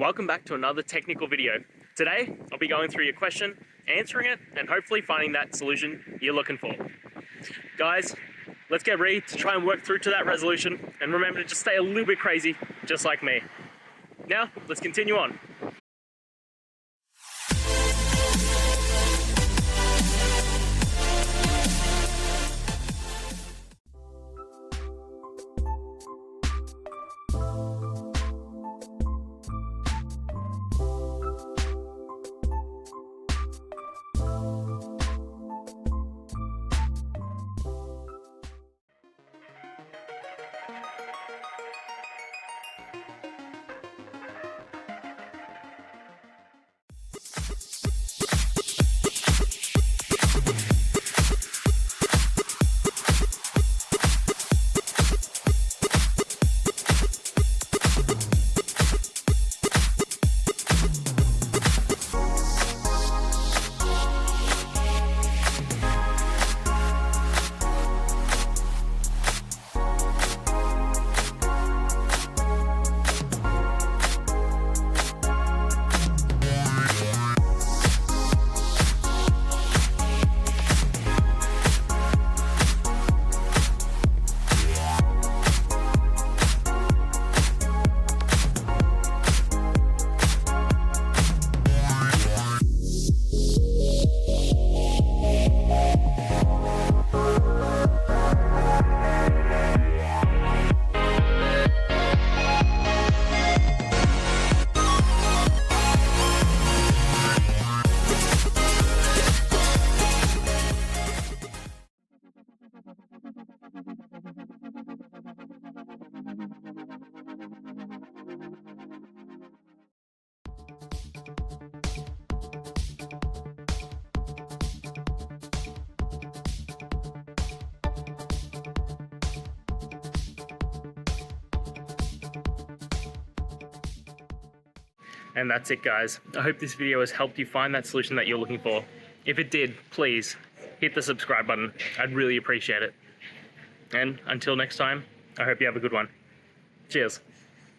Welcome back to another technical video. Today, I'll be going through your question, answering it, and hopefully finding that solution you're looking for. Guys, let's get ready to try and work through to that resolution, and remember to just stay a little bit crazy, just like me. Now, let's continue on. And that's it, guys. I hope this video has helped you find that solution that you're looking for. If it did, please hit the subscribe button. I'd really appreciate it. And until next time, I hope you have a good one. Cheers.